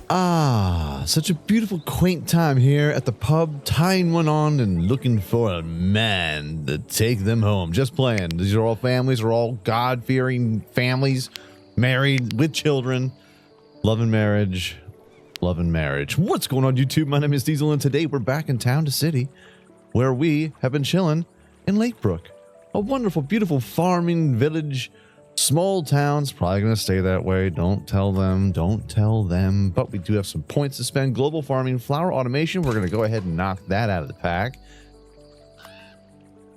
Ah, such a beautiful, quaint time here at the pub, tying one on and looking for a man to take them home. Just playing. These are all families, are all God-fearing families, married with children, loving marriage, loving marriage. What's going on, YouTube? My name is Diesel, and today we're back in town to city, where we have been chilling in Lakebrook, a wonderful, beautiful farming village. Small towns, probably going to stay that way. Don't tell them. Don't tell them. But we do have some points to spend. Global farming, flower automation. We're going to go ahead and knock that out of the pack.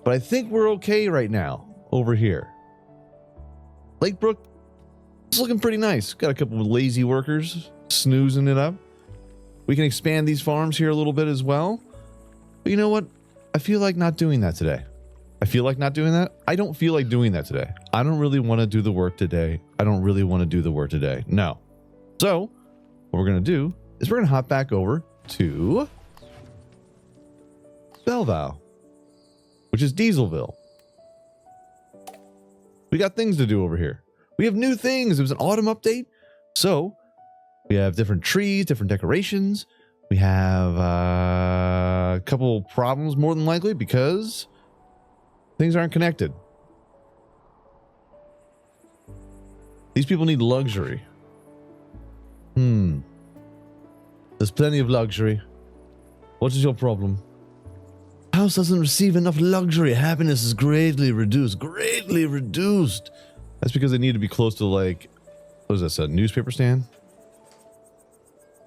But I think we're okay right now over here. Lakebrook, it's looking pretty nice. Got a couple of lazy workers snoozing it up. We can expand these farms here a little bit as well. But you know what? I feel like not doing that today. I feel like not doing that. I don't feel like doing that today. I don't really want to do the work today. No. So what we're going to do is we're going to hop back over to Belleville, which is Dieselville. We got things to do over here. We have new things. It was an autumn update. So we have different trees, different decorations. We have a couple problems more than likely because things aren't connected. These people need luxury. There's plenty of luxury. What is your problem? House doesn't receive enough luxury. Happiness is greatly reduced. Greatly reduced. That's because they need to be close to, like, what is this, a newspaper stand?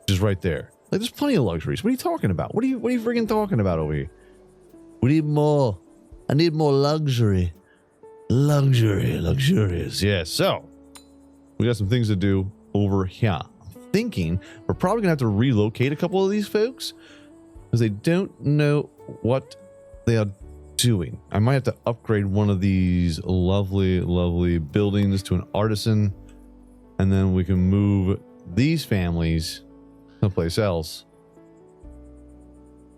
Just right there. Like, there's plenty of luxuries. What are you talking about? What are you freaking talking about over here? We need more. I need more luxury. Luxurious. Yeah, so we got some things to do over here. I'm thinking we're probably gonna have to relocate a couple of these folks because they don't know what they are doing. I might have to upgrade one of these lovely buildings to an artisan, and then we can move these families someplace else.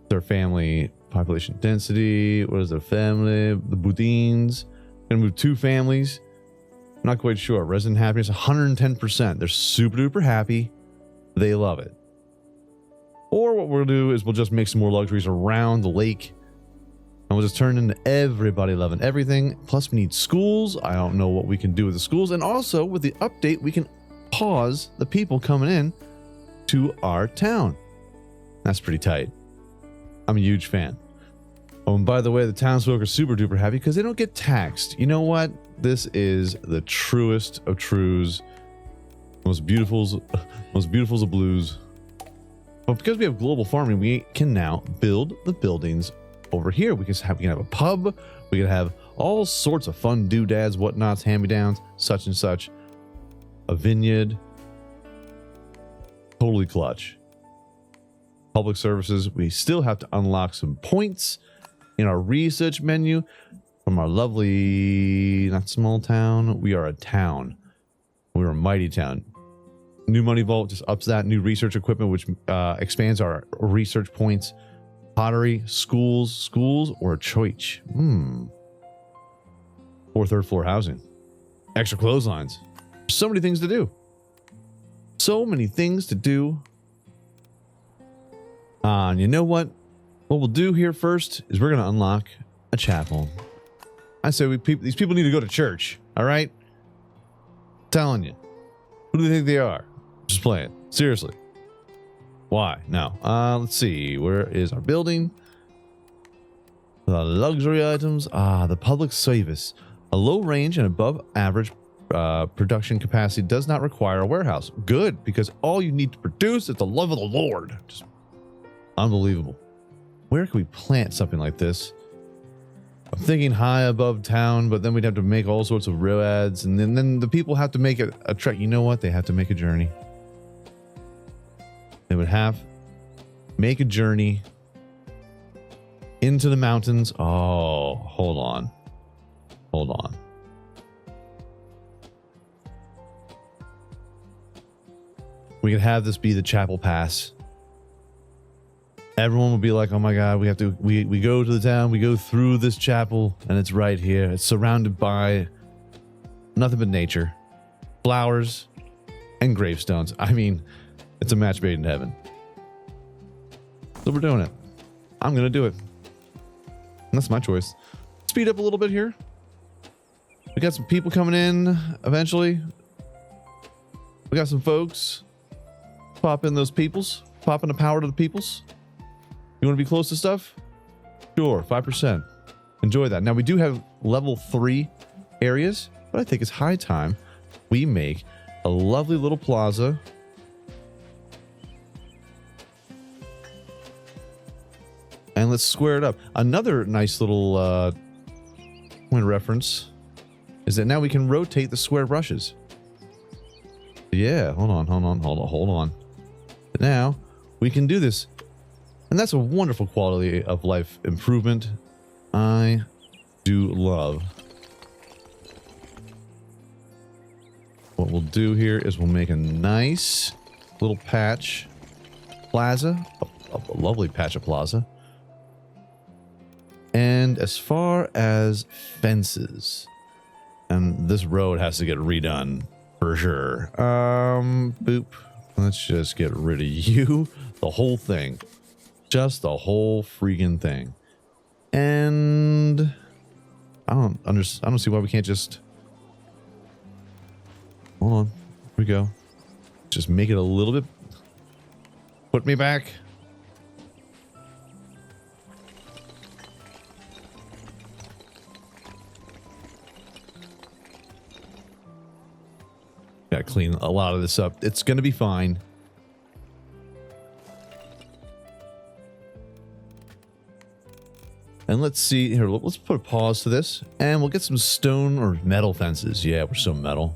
Their family population density. What is their family? The Boudins. Gonna move 2 families. I'm not quite sure. Resident happiness 110%. They're super duper happy. They love it. Or what we'll do is we'll just make some more luxuries around the lake, and we'll just turn into everybody loving everything. Plus we need schools. I don't know what we can do with the schools. And also with the update, we can pause the people coming in to our town. That's pretty tight. I'm a huge fan. Oh, and by the way, the townsfolk are super duper happy because they don't get taxed. You know what? This is the truest of trues. Most beautiful of blues. But because we have global farming, we can now build the buildings over here. We can have a pub. We can have all sorts of fun doodads, whatnots, hand-me-downs, such and such. A vineyard. Totally clutch. Public services, we still have to unlock some points in our research menu from our lovely, not small town. We are a town. We're a mighty town. New money vault just ups that. New research equipment, which expands our research points. Pottery, schools, or a church. Or third floor housing. Extra clotheslines. So many things to do. And you know what? What we'll do here first is we're going to unlock a chapel. I say these people need to go to church. All right? I'm telling you. Who do they think they are? Just playing. Seriously. Why? No. Let's see. Where is our building? The luxury items. The public service. A low range and above average production capacity does not require a warehouse. Good, because all you need to produce is the love of the Lord. Just unbelievable. Where can we plant something like this? I'm thinking high above town, but then we'd have to make all sorts of roads, and then the people have to make a trek. You know what? They have to make a journey. They would have make a journey into the mountains. Oh, hold on. We could have this be the chapel pass. Everyone would be like, oh my God, we go to the town, we go through this chapel, and it's right here. It's surrounded by nothing but nature, flowers, and gravestones. I mean, It's a match made in heaven. So we're doing it. I'm going to do it. And that's my choice. Speed up a little bit here. We got some people coming in eventually. We got some folks. Pop in those peoples. Pop in the power to the peoples. You want to be close to stuff? Sure, 5%. Enjoy that. Now, we do have level 3 areas, but I think it's high time we make a lovely little plaza. And let's square it up. Another nice little point of reference is that now we can rotate the square brushes. Yeah, hold on. Now we can do this. And that's a wonderful quality of life improvement. I do love. What we'll do here is we'll make a nice little patch plaza, a lovely patch of plaza. And as far as fences, and this road has to get redone for sure. Boop. Let's just get rid of you. The whole thing. Just the whole freaking thing. And I don't see why we can't just. Hold on. Here we go. Just make it a little bit. Put me back. Gotta clean a lot of this up. It's gonna be fine. And let's see here. Let's put a pause to this, and we'll get some stone or metal fences. Yeah, we're so metal.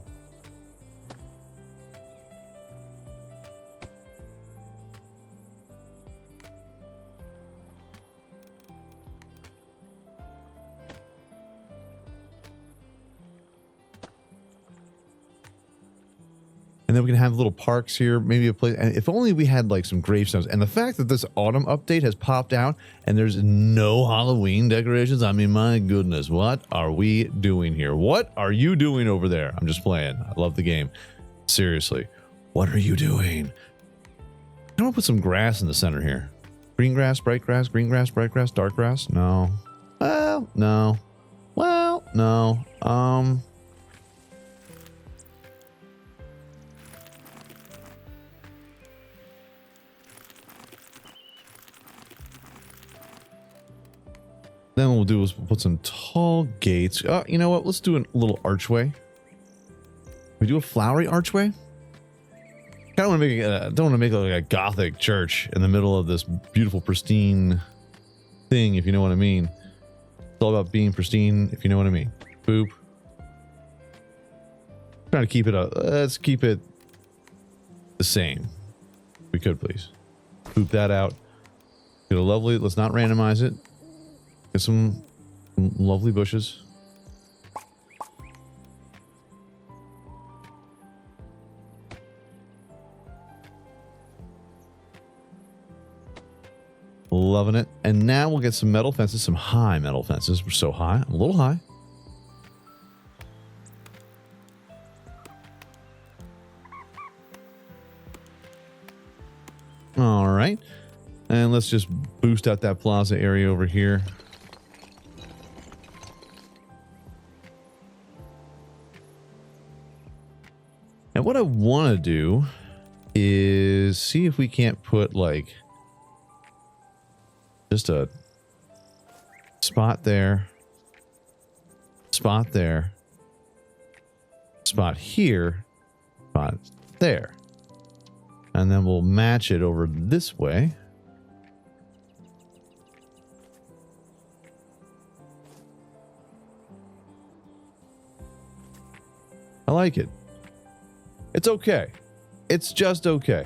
And then we can have little parks here, maybe a place. And if only we had like some gravestones. And the fact that this autumn update has popped out and there's no Halloween decorations. I mean, my goodness, what are we doing here? What are you doing over there? I'm just playing. I love the game. Seriously, what are you doing? I want to put some grass in the center here. Green grass, bright grass, green grass, bright grass, dark grass. No. Well, no. Well, no. Then what we'll do is we'll put some tall gates. You know what? Let's do a little archway. We do a flowery archway. Kind of want to make don't want to make it like a Gothic church in the middle of this beautiful, pristine thing, if you know what I mean. It's all about being pristine, if you know what I mean. Boop. Trying to keep it up. Let's keep it the same. If we could, please. Boop that out. Get a lovely. Let's not randomize it. Get some lovely bushes. Loving it. And now we'll get some metal fences, some high metal fences. We're so high, a little high. All right. And let's just boost out that plaza area over here. And what I want to do is see if we can't put like just a spot there, spot there, spot here, spot there. And then we'll match it over this way. I like it. It's okay. It's just okay.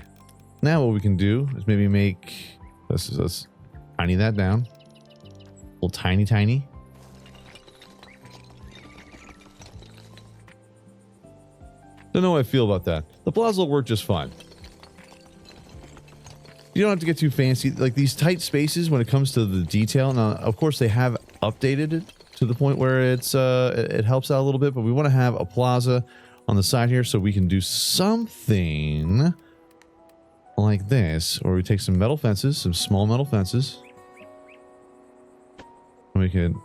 Now what we can do is maybe make let's tiny that down. A little tiny. Don't know how I feel about that. The plaza will work just fine. You don't have to get too fancy. Like these tight spaces when it comes to the detail. Now, of course, they have updated it to the point where it's it helps out a little bit, but we want to have a plaza on the side here so we can do something like this, or we take some metal fences, some small metal fences. We could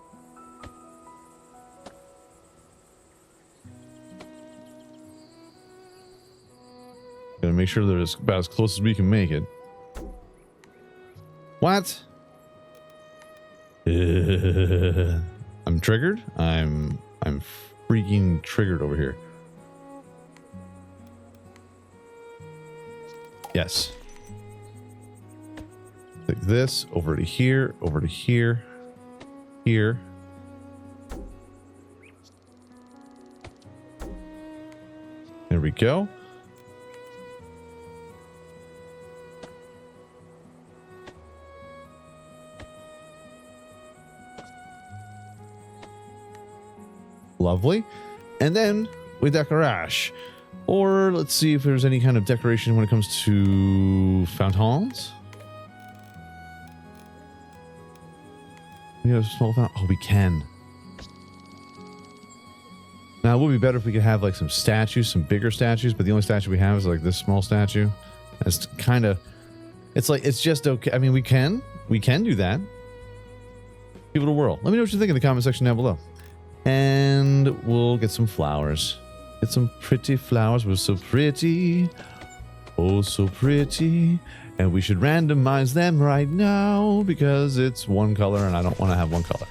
gotta make sure they're about as close as we can make it. What? I'm triggered. I'm freaking triggered over here. Yes. Like this, over to here, over to here, here. There we go. Lovely. And then we decorage. Or let's see if there's any kind of decoration when it comes to fountains. We have a small fountain. Oh, we can. Now, it would be better if we could have like some statues, some bigger statues, but the only statue we have is like this small statue. It's kind of, it's like, it's just okay. I mean, we can do that. Give it a whirl. Let me know what you think in the comment section down below. And we'll get some flowers. Get some pretty flowers. We're so pretty. Oh, so pretty. And we should randomize them right now because it's one color and I don't want to have one color.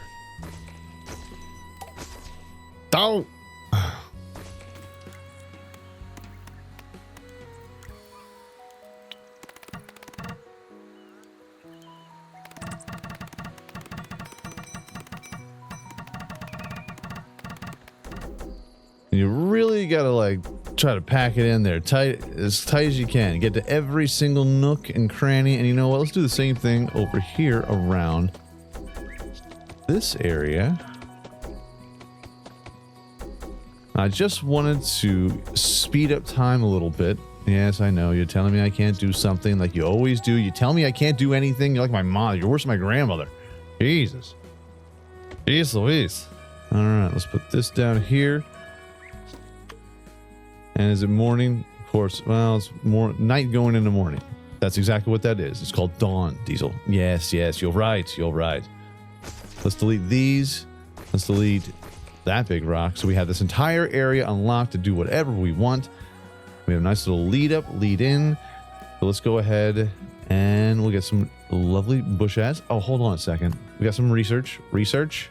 Don't. You really gotta like try to pack it in there as tight as you can. Get to every single nook and cranny. And you know what? Let's do the same thing over here around this area. I just wanted to speed up time a little bit. Yes, I know. You're telling me I can't do something like you always do. You tell me I can't do anything. You're like my mom. You're worse than my grandmother. Jesus. Jeez Louise. All right, let's put this down here. And is it morning? Of course. Well, it's more night going into morning. That's exactly what that is. It's called dawn, Diesel. Yes, yes, you're right. You're right. Let's delete these. Let's delete that big rock. So we have this entire area unlocked to do whatever we want. We have a nice little lead up, lead in. So let's go ahead and we'll get some lovely bush ads. Oh, hold on a second. We got some research. Research.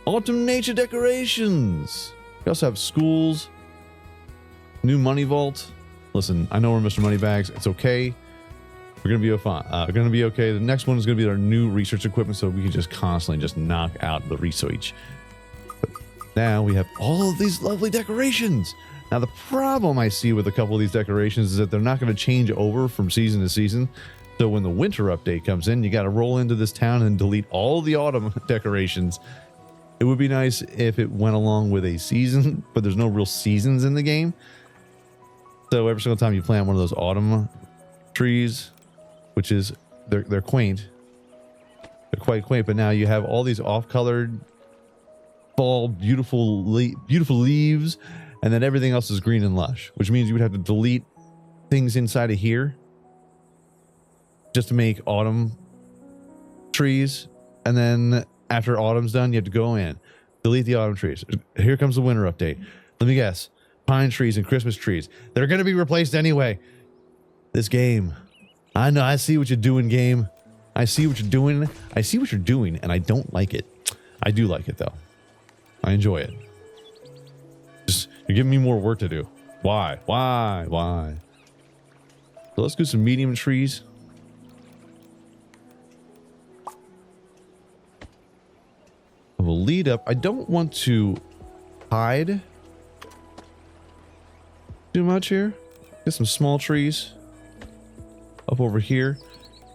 Autumn nature decorations. We also have schools. New money vault. Listen, I know we're Mr. Moneybags. It's okay. We're gonna be fine. We're gonna be okay. The next one is gonna be our new research equipment, so we can just constantly just knock out the research. But now we have all of these lovely decorations. Now the problem I see with a couple of these decorations is that they're not going to change over from season to season. So when the winter update comes in, you got to roll into this town and delete all the autumn decorations. It would be nice if it went along with a season, but there's no real seasons in the game. So every single time you plant one of those autumn trees, which is, they're quaint. They're quite quaint, but now you have all these off-colored fall, beautiful leaves, and then everything else is green and lush, which means you would have to delete things inside of here just to make autumn trees. And then after autumn's done, you have to go in, delete the autumn trees. Here comes the winter update. Let me guess. Pine trees and Christmas trees. They're going to be replaced anyway. This game. I know. I see what you're doing, game. I see what you're doing. I see what you're doing, and I don't like it. I do like it, though. I enjoy it. Just, you're giving me more work to do. Why? Why? So let's do some medium trees. We'll lead up. I don't want to hide too much here. Get some small trees up over here.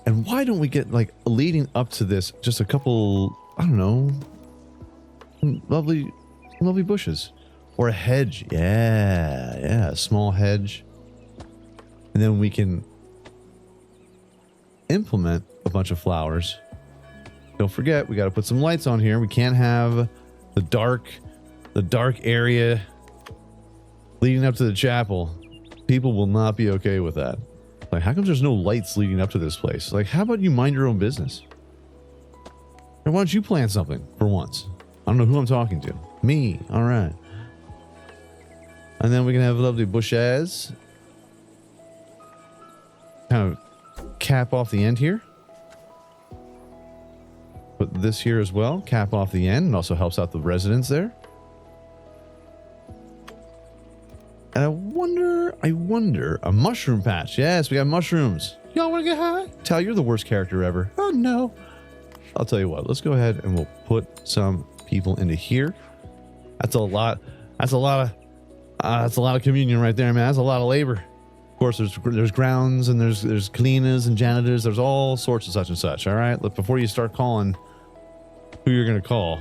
And why don't we get, like, leading up to this, just a couple, I don't know, lovely bushes or a hedge. Yeah, a small hedge. And then we can implement a bunch of flowers. Don't forget, we got to put some lights on here. We can't have the dark area leading up to the chapel. People will not be okay with that. Like, how come there's no lights leading up to this place? Like, how about you mind your own business? And why don't you plant something for once? I don't know who I'm talking to. Me. All right. And then we can have lovely bushes. Kind of cap off the end here. Put this here as well. Cap off the end. It also helps out the residents there. And I wonder, a mushroom patch. Yes, we got mushrooms. Y'all want to get high? Tal, you're the worst character ever. Oh, no. I'll tell you what. Let's go ahead and we'll put some people into here. That's a lot. That's a lot of communion right there, man. That's a lot of labor. Of course, there's grounds and there's cleaners and janitors. There's all sorts of such and such. All right. Look, before you start calling who you're going to call.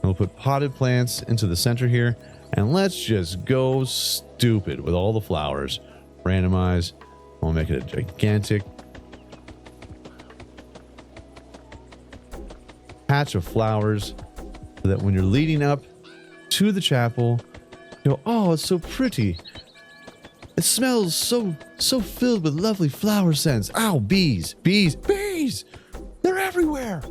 We'll put potted plants into the center here, and let's just go stupid with all the flowers. Randomize. We'll make it a gigantic patch of flowers so that when you're leading up to the chapel, you go, oh, it's so pretty. It smells so filled with lovely flower scents. Ow, bees, bees, bees! They're everywhere!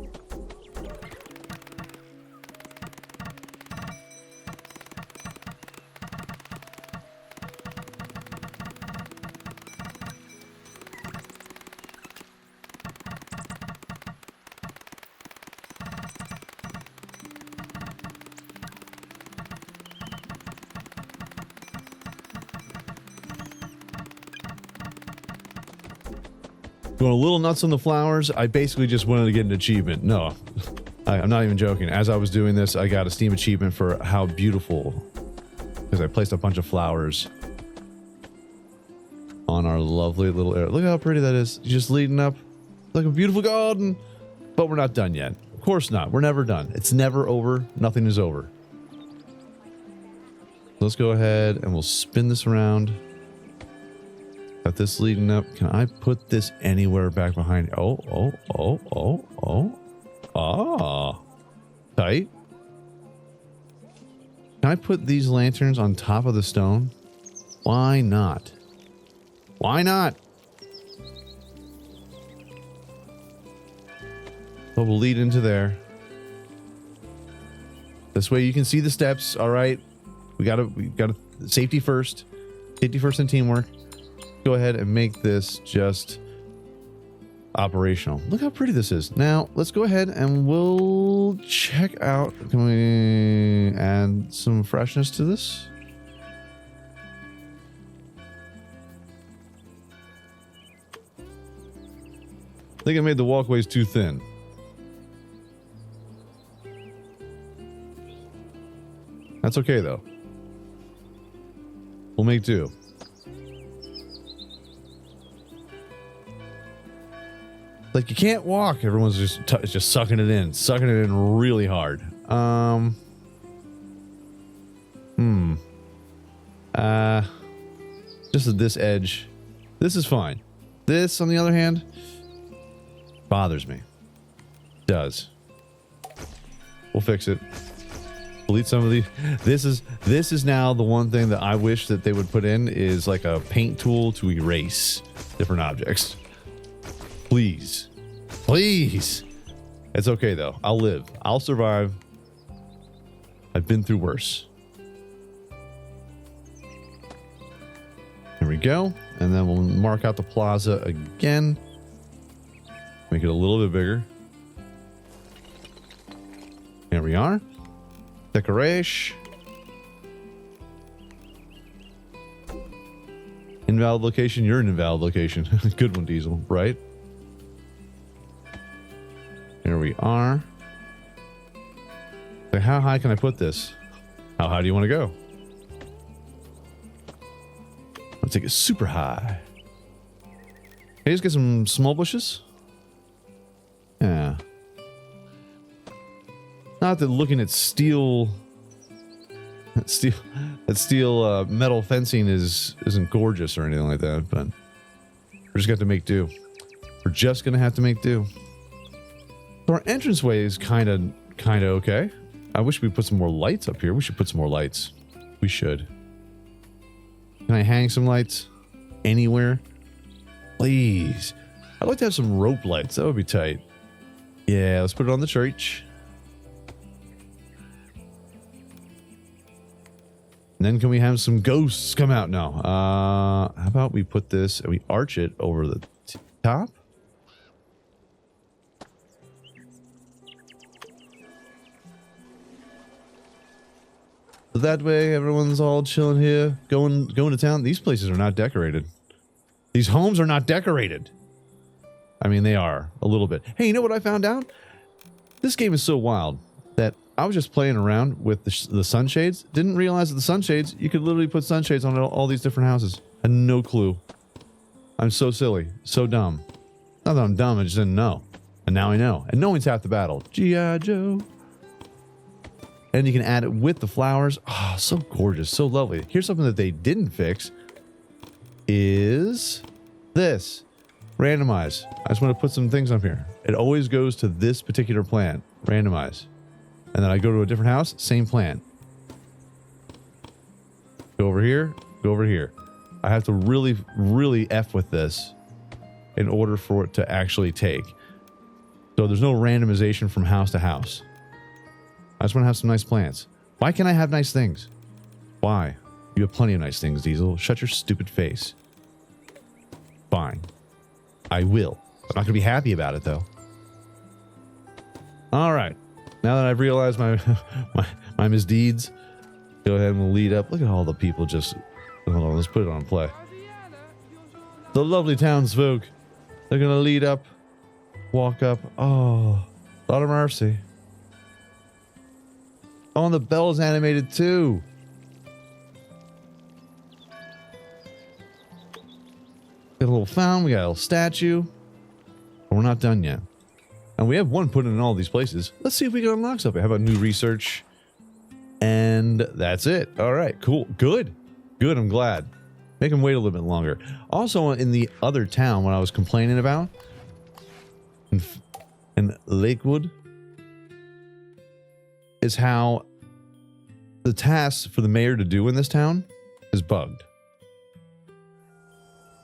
Going a little nuts on the flowers. I basically just wanted to get an achievement. No, I'm not even joking. As I was doing this, I got a Steam achievement for how beautiful, because I placed a bunch of flowers on our lovely little area. Look how pretty that is. Just leading up like a beautiful garden. But we're not done yet. Of course not. We're never done. It's never over. Nothing is over. Let's go ahead and we'll spin this around. Got this leading up. Can I put this anywhere back behind? Oh. Ah. Tight. Can I put these lanterns on top of the stone? Why not? Why not? But we'll lead into there. This way you can see the steps. All right. We gotta safety first. Safety first and teamwork. Go ahead and make this just operational. Look how pretty this is. Now let's go ahead and we'll check out. Can we add some freshness to this? I think I made the walkways too thin. That's okay though. We'll make do. Like, you can't walk. Everyone's just sucking it in really hard. Just at this edge. This is fine. This, on the other hand, bothers me. Does. We'll fix it. Delete some of these. This is now the one thing that I wish that they would put in is like a paint tool to erase different objects. Please. Please. It's okay though. I'll live. I'll survive. I've been through worse. There we go. And then we'll mark out the plaza again. Make it a little bit bigger. There we are. Decoration. Invalid location. You're an invalid location. Good one, Diesel. Right? Here we are. So how high can I put this? How high do you want to go? Let's take it super high. Can I just get some small bushes? Yeah. Not that looking at steel metal fencing isn't gorgeous or anything like that, but we're just gonna have to make do. We're just gonna have to make do. So our entranceway is kind of okay. I wish we put some more lights up here. We should put some more lights. We should. Can I hang some lights anywhere? Please. I'd like to have some rope lights. That would be tight. Yeah, let's put it on the church. And then can we have some ghosts come out now? How about we put this and we arch it over the top? So that way everyone's all chilling here, going to town. These places are not decorated. These homes are not decorated. I mean, they are a little bit. Hey, you know what I found out? This game is so wild that I was just playing around with the sunshades. Didn't realize that the sunshades, you could literally put sunshades on all these different houses. Had no clue. I'm so silly. So dumb. Not that I'm dumb, I just didn't know. And now I know. And knowing's half the battle. G.I. Joe. And you can add it with the flowers. Oh, so gorgeous. So lovely. Here's something that they didn't fix. Is this. Randomize. I just want to put some things up here. It always goes to this particular plan. Randomize. And then I go to a different house. Same plan. Go over here. Go over here. I have to really, really F with this in order for it to actually take. So there's no randomization from house to house. I just want to have some nice plants. Why can't I have nice things? Why? You have plenty of nice things, Diesel. Shut your stupid face. Fine. I will. I'm not going to be happy about it, though. All right. Now that I've realized my misdeeds, go ahead and we'll lead up. Look at all the people just... Hold on, let's put it on play. The lovely townsfolk. They're going to lead up, walk up. Oh, Lord of mercy. Oh, and the bell's animated too. Got a little fountain. We got a little statue. But we're not done yet. And we have one put in all these places. Let's see if we can unlock something. How about new research? And that's it. All right, cool. Good. Good, I'm glad. Make them wait a little bit longer. Also, in the other town, what I was complaining about, in Lakewood, is how the task for the mayor to do in this town is bugged.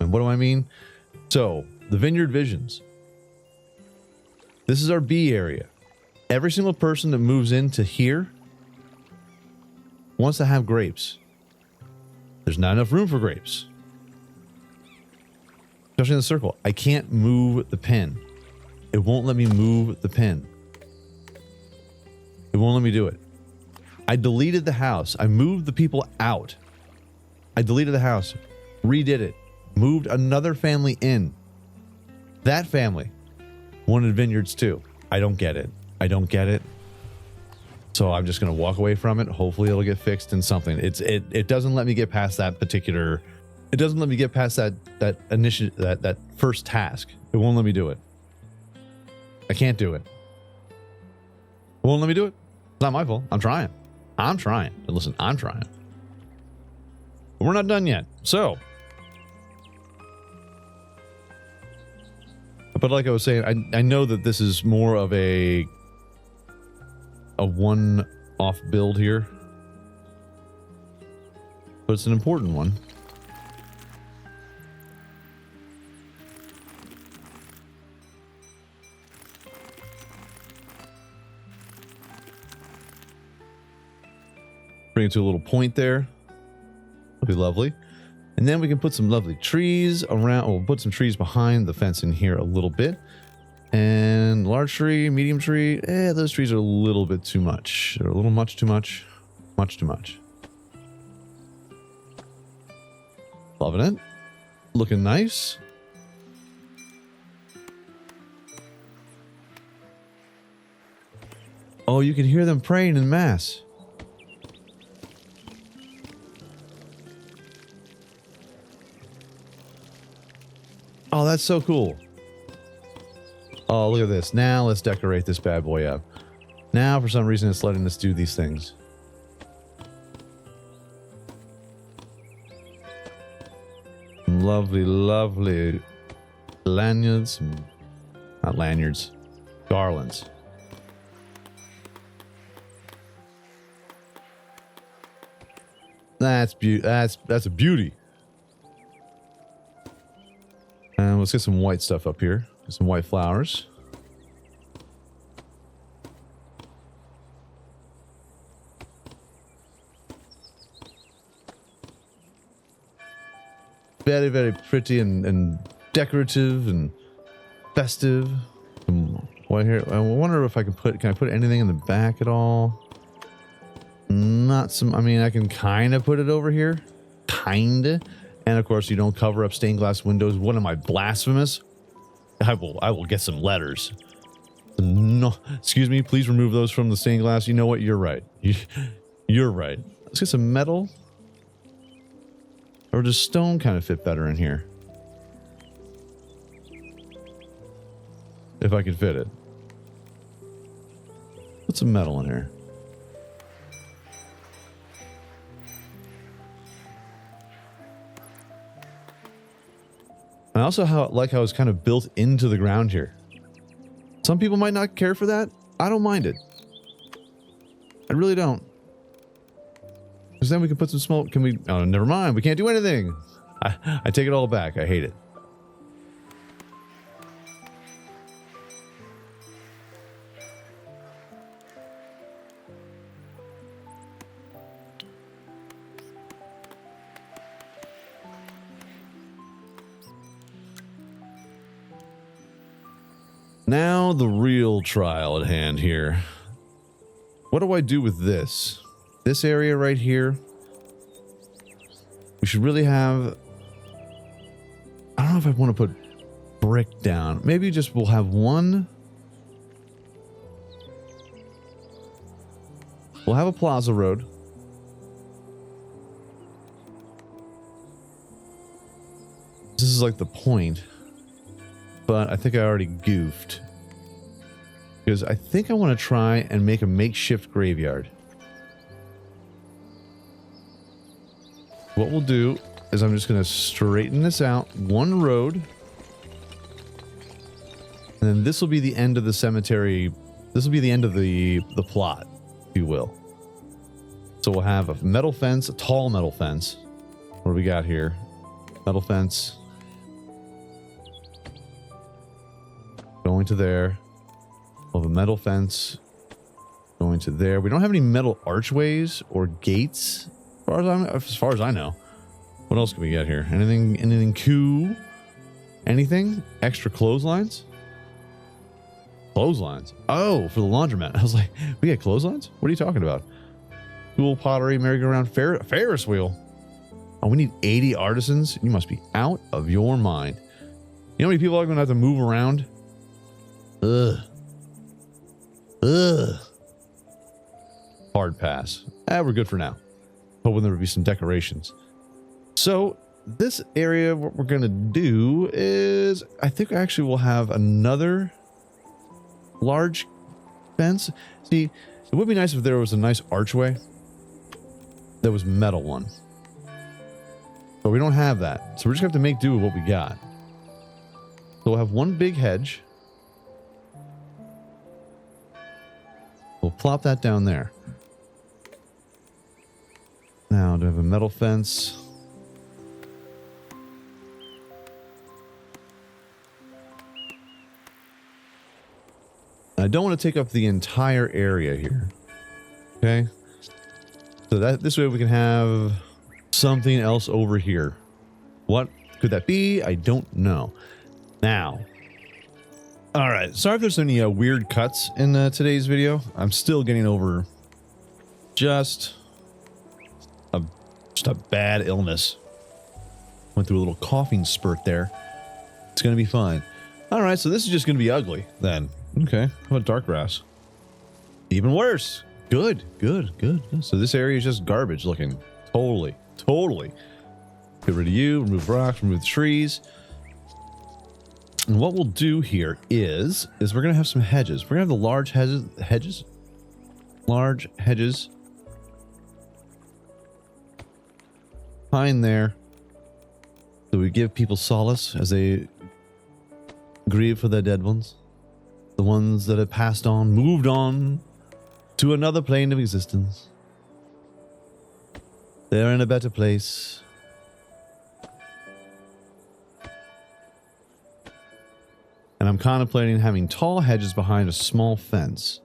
And what do I mean? So, the Vineyard Visions. This is our B area. Every single person that moves into here wants to have grapes. There's not enough room for grapes. Especially in the circle. I can't move the pin. It won't let me move the pin. It won't let me do it. I deleted the house. I moved the people out. I deleted the house. Redid it. Moved another family in. That family wanted vineyards too. I don't get it. I don't get it. So I'm just going to walk away from it. Hopefully it'll get fixed in something. It doesn't let me get past that particular... It doesn't let me get past that first task. It won't let me do it. I can't do it. It won't let me do it. It's not my fault. I'm trying. I'm trying. And listen, I'm trying. But we're not done yet. So... But like I was saying, I know that this is more of a one-off build here. But it's an important one. Bring it to a little point there. That'll be lovely. And then we can put some lovely trees around. We'll put some trees behind the fence in here a little bit. And large tree, medium tree. Those trees are a little bit too much. They're a little much too much. Much too much. Loving it. Looking nice. Oh, you can hear them praying in mass. Oh, that's so cool. Oh, look at this. Now let's decorate this bad boy up. Now, for some reason, it's letting us do these things. Lovely, lovely lanyards. Not lanyards. Garlands. That's a beauty. And let's get some white stuff up here. Get some white flowers. Very, very pretty and decorative and festive. Some white here. I wonder if I can I put anything in the back at all? Not some, I mean, I can kind of put it over here. Kinda. And of course, you don't cover up stained glass windows. What am I, blasphemous? I will get some letters. No, excuse me, please remove those from the stained glass. You know what? You're right. You're right. Let's get some metal. Or does stone kind of fit better in here? If I can fit it. Put some metal in here. I also like how it's kind of built into the ground here. Some people might not care for that. I don't mind it. I really don't. Because then we can put some smoke. Can we? Oh, never mind. We can't do anything. I take it all back. I hate it. Now the real trial at hand here. What do I do with this? This area right here. We should really have... I don't know if I want to put brick down. Maybe just we'll have one... We'll have a plaza road. This is like the point. But I think I already goofed. Because I think I want to try and make a makeshift graveyard. What we'll do is I'm just going to straighten this out. One road. And then this will be the end of the cemetery. This will be the end of the plot, if you will. So we'll have a metal fence, a tall metal fence. What do we got here? Metal fence. Going to there. We'll have a metal fence. Going to there. We don't have any metal archways or gates. As far as I know. What else can we get here? Anything cool? Anything? Extra clotheslines? Clotheslines? Oh, for the laundromat. I was like, we get clotheslines? What are you talking about? Cool pottery, merry-go-round, Ferris wheel. Oh, we need 80 artisans? You must be out of your mind. You know how many people are going to have to move around? Ugh. Ugh. Hard pass. We're good for now. Hoping there would be some decorations. So this area, what we're going to do is, I think actually we'll have another large fence. See, it would be nice if there was a nice archway that was metal one. But we don't have that. So we're just going to have to make do with what we got. So we'll have one big hedge. We'll plop that down there. Now, do I have a metal fence? I don't want to take up the entire area here. Okay? So that this way we can have something else over here. What could that be? I don't know. Now. All right. Sorry if there's any weird cuts in today's video. I'm still getting over just a bad illness. Went through a little coughing spurt there. It's going to be fine. All right. So this is just going to be ugly then. Okay. How about dark grass? Even worse. Good. So this area is just garbage looking. Totally. Get rid of you. Remove rocks. Remove the trees. And what we'll do here is we're going to have some hedges. We're going to have the large hedges. Large hedges. Behind there. So we give people solace as they grieve for their dead ones. The ones that have passed on, moved on to another plane of existence. They're in a better place. I'm contemplating having tall hedges behind a small fence.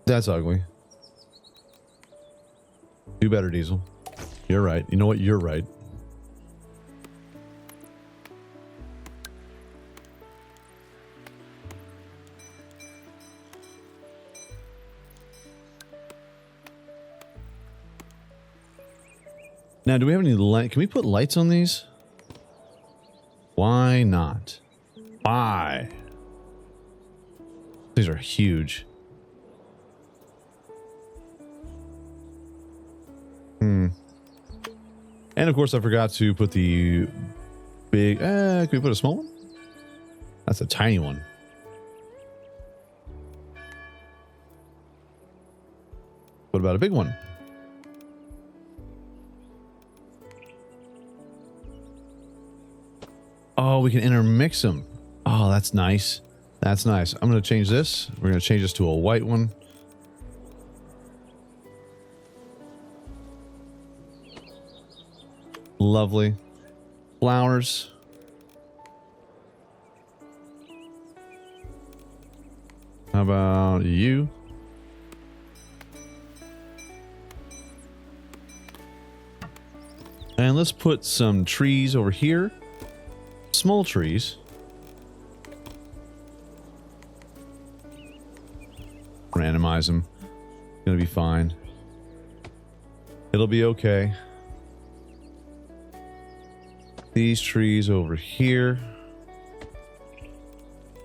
That's ugly. Do better, Diesel. You're right. You know what? You're right. Now, do we have any light? Can we put lights on these? Why not? Why? These are huge. And of course, I forgot to put the big... can we put a small one? That's a tiny one. What about a big one? Oh, we can intermix them. Oh, that's nice. That's nice. I'm going to change this. We're going to change this to a white one. Lovely. Flowers. How about you? And let's put some trees over here. Small trees. Randomize them. Gonna be fine. It'll be okay. These trees over here.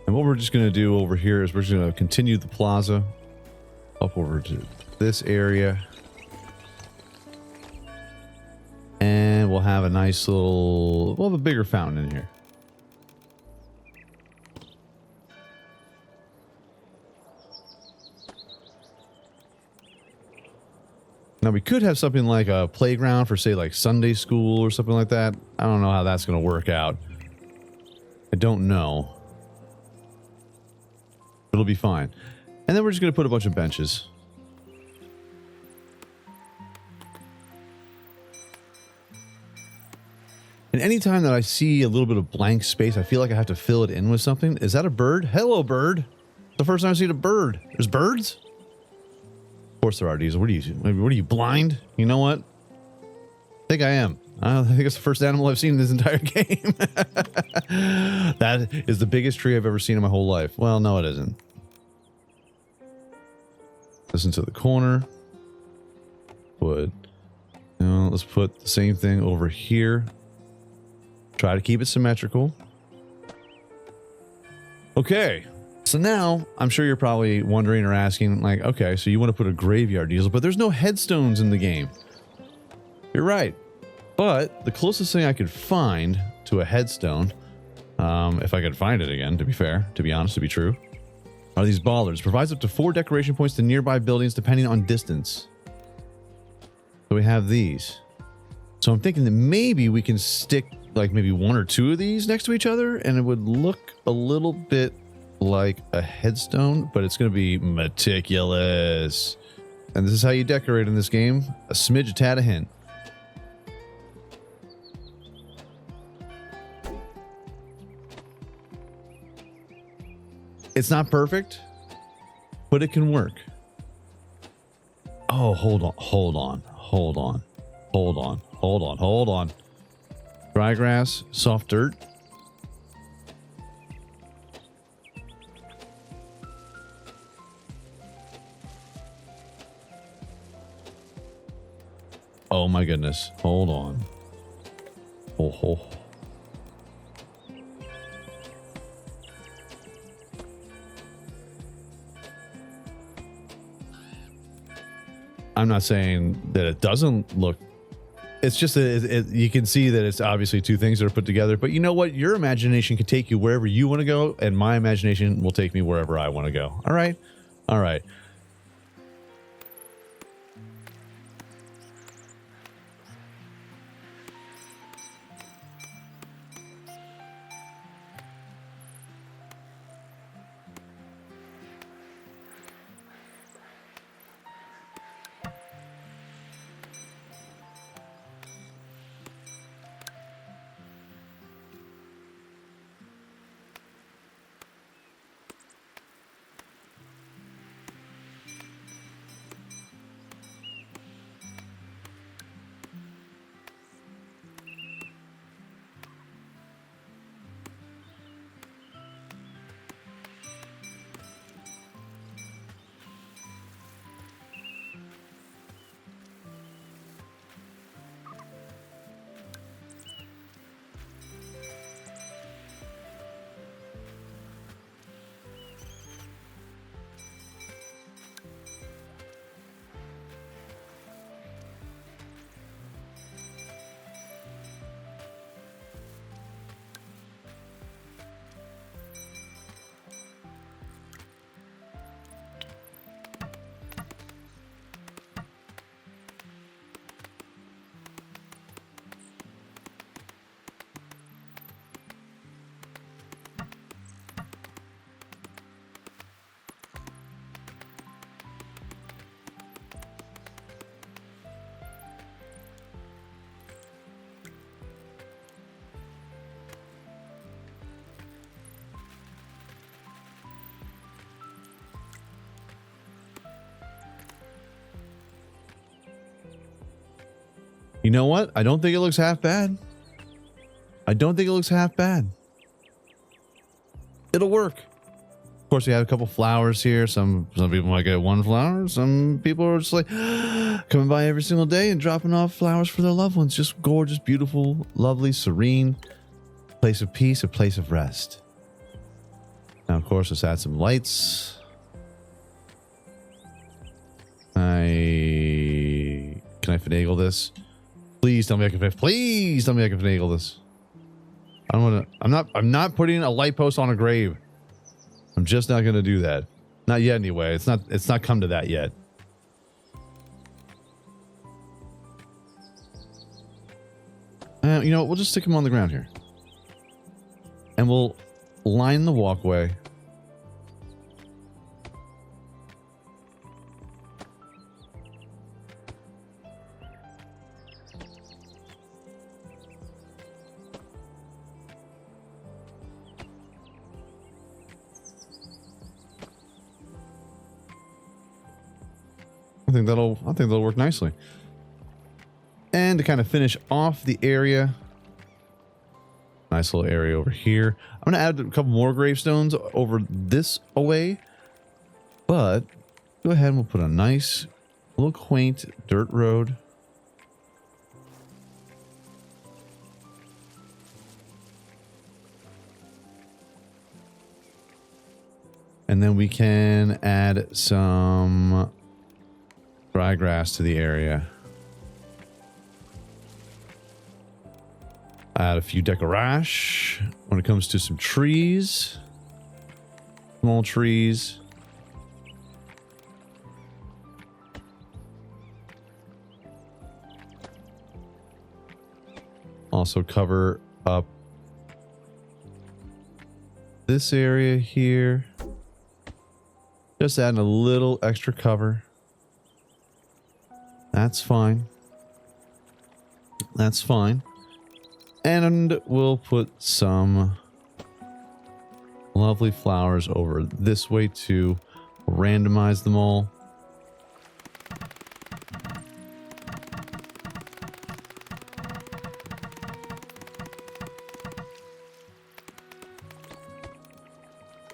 And what we're just going to do over here is we're just going to continue the plaza up over to this area. And we'll have a nice little, we'll have a bigger fountain in here. Now we could have something like a playground for, say, like Sunday school or something like that. I don't know how that's going to work out. I don't know. It'll be fine. And then we're just going to put a bunch of benches. And anytime that I see a little bit of blank space, I feel like I have to fill it in with something. Is that a bird? Hello, bird. The first time I've seen a bird. There's birds? Of course there are, Diesel. What are you, blind? You know what? I think I am. I think it's the first animal I've seen in this entire game. That is the biggest tree I've ever seen in my whole life. Well, no, it isn't. Listen to the corner. Let's put the same thing over here. Try to keep it symmetrical. Okay. So now, I'm sure you're probably wondering or asking, like, okay, so you want to put a graveyard, Diesel, but there's no headstones in the game. You're right. But the closest thing I could find to a headstone, if I could find it again, to be fair, to be honest, to be true, are these bollards. Provides up to 4 decoration points to nearby buildings depending on distance. So we have these. So I'm thinking that maybe we can stick like maybe 1 or 2 of these next to each other, and it would look a little bit like a headstone, but it's going to be meticulous. And this is how you decorate in this game. A smidge, a tad, a hint. It's not perfect, but it can work. Oh, hold on. Dry grass, soft dirt. Oh my goodness. Hold on. Oh. I'm not saying that it doesn't look. It's just that you can see that it's obviously 2 things that are put together. But you know what? Your imagination can take you wherever you want to go, and my imagination will take me wherever I want to go. All right? All right. You know what? I don't think it looks half bad. I don't think it looks half bad. It'll work. Of course, we have a couple flowers here. Some people might get one flower. Some people are just like coming by every single day and dropping off flowers for their loved ones. Just gorgeous, beautiful, lovely, serene place of peace, a place of rest. Now, of course, let's add some lights. Can I finagle this? Please tell me I can. Please tell me I can finagle this. I don't want to. I'm not putting a light post on a grave. I'm just not going to do that. Not yet, anyway. It's not come to that yet. You know what? We'll just stick them on the ground here, and we'll line the walkway. I think that'll work nicely. And to kind of finish off the area, nice little area over here. I'm gonna add a couple more gravestones over this away, but go ahead and we'll put a nice little quaint dirt road. And then we can add some dry grass to the area. Add a few decoration when it comes to some trees. Small trees. Also cover up this area here. Just adding a little extra cover. That's fine. That's fine. And we'll put some lovely flowers over this way to randomize them all.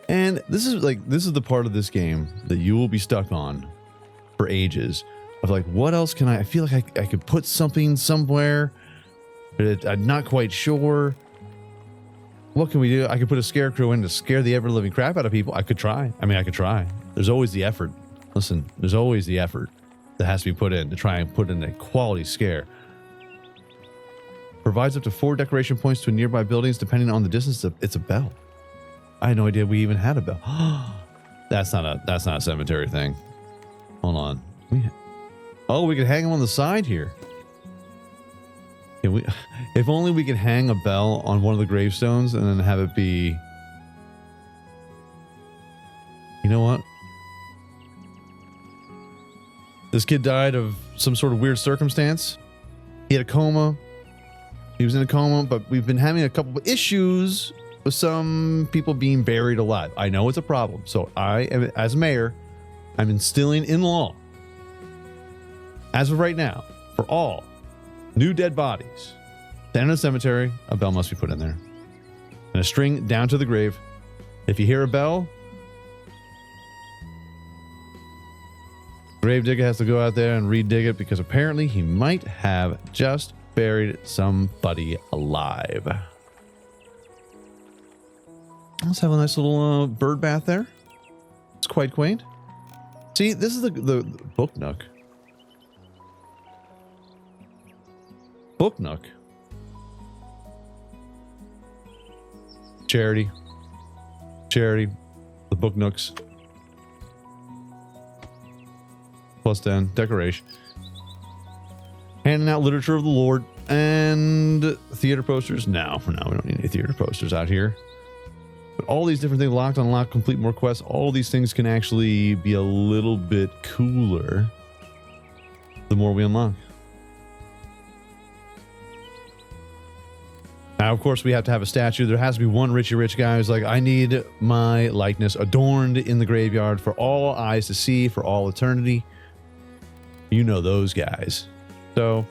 And this is the part of this game that you will be stuck on for ages. Of like, what else can I feel like I could put something somewhere, but I'm not quite sure. What can we do? I could put a scarecrow in to scare the ever-living crap out of people. I could try. I mean, I could try. There's always the effort. Listen, there's always the effort that has to be put in to try and put in a quality scare. Provides up to 4 decoration points to nearby buildings depending on the distance. It's a bell. I had no idea we even had a bell. That's not a cemetery thing. Hold on. We could hang them on the side here. If only we could hang a bell on one of the gravestones and then have it be... You know what? This kid died of some sort of weird circumstance. He had a coma. He was in a coma, but we've been having a couple of issues with some people being buried alive. I know it's a problem. So I am, as mayor, I'm instilling in law, as of right now, for all new dead bodies, down in a cemetery, a bell must be put in there. And a string down to the grave. If you hear a bell, gravedigger has to go out there and re-dig it because apparently he might have just buried somebody alive. Let's have a nice little bird bath there. It's quite quaint. See, this is the book nook. Book nook. Charity. The book nooks. Plus 10. Decoration. Handing out literature of the Lord. And theater posters. No, we don't need any theater posters out here. But all these different things, locked, unlocked, complete more quests, all these things can actually be a little bit cooler the more we unlock. Now, of course, we have to have a statue. There has to be one Richie Rich guy who's like, I need my likeness adorned in the graveyard for all eyes to see for all eternity. You know those guys. So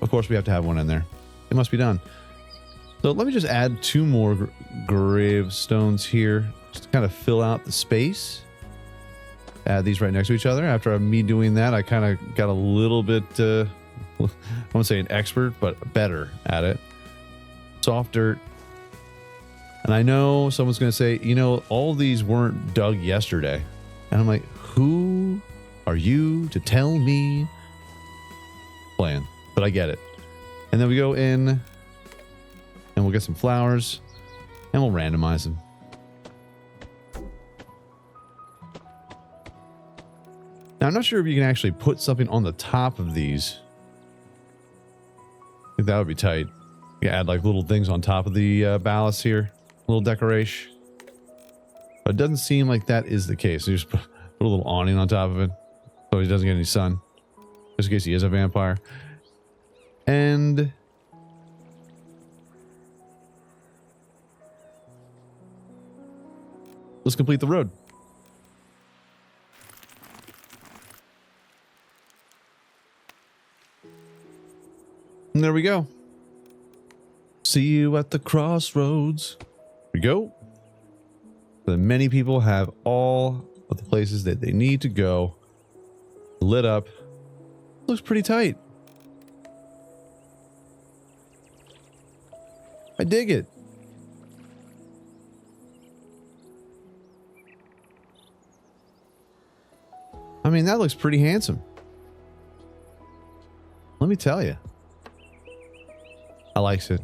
Of course, we have to have one in there. It must be done. So let me just add 2 more gravestones here, just to kind of fill out the space. Add these right next to each other. After me doing that, I kind of got a little bit, I won't say an expert, but better at it. Soft dirt. And I know someone's going to say, you know, all these weren't dug yesterday. And I'm like, who are you to tell me? Plan. But I get it. And then we go in and we'll get some flowers and we'll randomize them. Now, I'm not sure if you can actually put something on the top of these. I think that would be tight. You add like little things on top of the ballast here. A little decoration. But it doesn't seem like that is the case. So you just put a little awning on top of it so he doesn't get any sun. Just in case he is a vampire. And let's complete the road. And there we go. See you at the crossroads. Here we go. So many people have all of the places that they need to go lit up. Looks pretty tight. I dig it. I mean, that looks pretty handsome. Let me tell you. I likes it.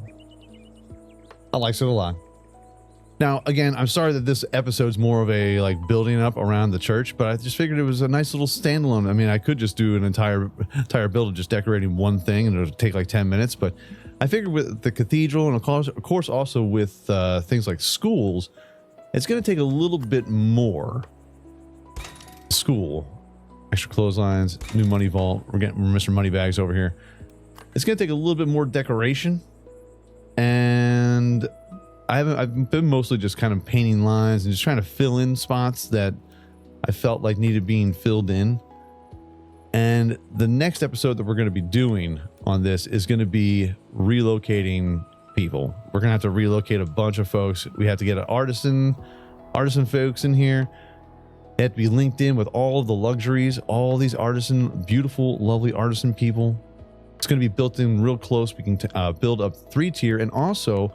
I likes it a lot. Now, again, I'm sorry that this episode's more of a like building up around the church, but I just figured it was a nice little standalone. I mean, I could just do an entire build of just decorating one thing and it'll take like 10 minutes, but I figured with the cathedral and of course also with things like schools, it's going to take a little bit more. School, extra clotheslines, new money vault. We're getting Mr. Moneybags over here. It's going to take a little bit more decoration, and I've been mostly just kind of painting lines and just trying to fill in spots that I felt like needed being filled in. And the next episode that we're going to be doing on this is going to be relocating people. We're going to have to relocate a bunch of folks. We have to get an artisan folks in here. They have to be linked in with all of the luxuries, all these beautiful, lovely artisan people. It's going to be built in real close. We can build up 3-tier, and also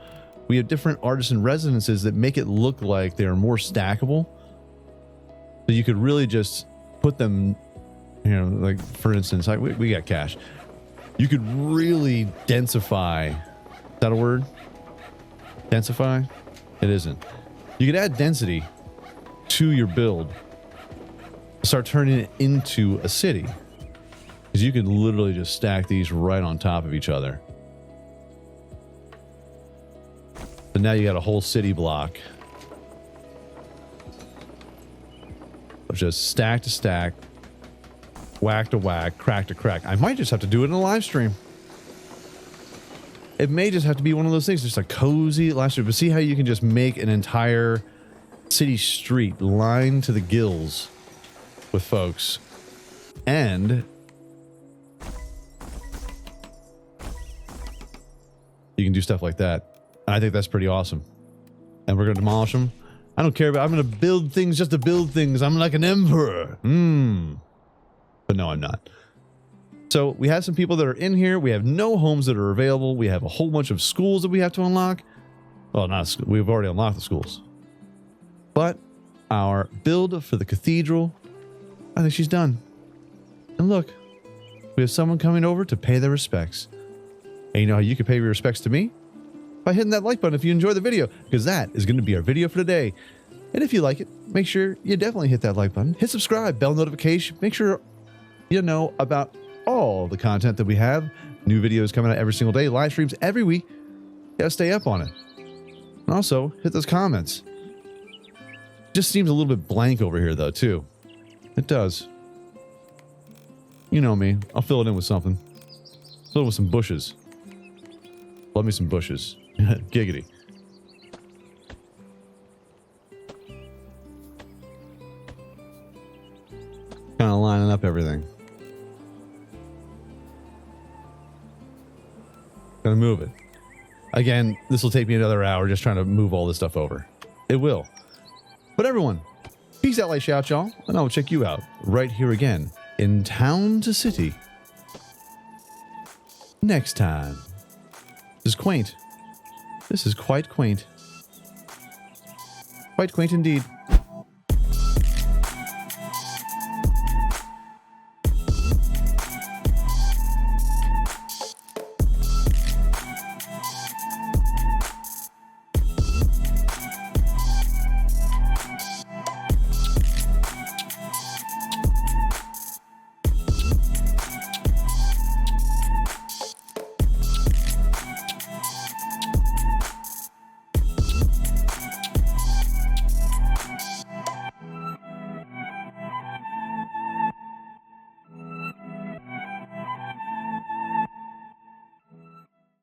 we have different artisan residences that make it look like they are more stackable. So you could really just put them, you know, like for instance, we got cash. You could really densify. Is that a word? Densify? It isn't. You could add density to your build. Start turning it into a city. Because you could literally just stack these right on top of each other. So now you got a whole city block of just stack to stack, whack to whack, crack to crack. I might just have to do it in a live stream. It may just have to be one of those things, just a cozy live stream. But see how you can just make an entire city street lined to the gills with folks, and you can do stuff like that. I think that's pretty awesome. And we're going to demolish them. I don't care about, I'm going to build things just to build things. I'm like an emperor. But no, I'm not. So we have some people that are in here. We have no homes that are available. We have a whole bunch of schools that we have to unlock. Well, we've already unlocked the schools. But our build for the cathedral, I think she's done. And look, we have someone coming over to pay their respects. And you know how you can pay your respects to me? By hitting that like button if you enjoy the video, because that is going to be our video for today. And if you like it, make sure you definitely hit that like button. Hit subscribe, bell notification. Make sure you know about all the content that we have. New videos coming out every single day. Live streams every week. You gotta stay up on it. And also, hit those comments. Just seems a little bit blank over here, though, too. It does. You know me. I'll fill it in with something. Fill it with some bushes. Love me some bushes. Giggity. Kind of lining up everything. Gonna move it. Again, this will take me another hour just trying to move all this stuff over. It will. But everyone, peace out, light shout, y'all, and I'll check you out right here again in Town to City next time. This is quaint. This is quite quaint. Quite quaint indeed.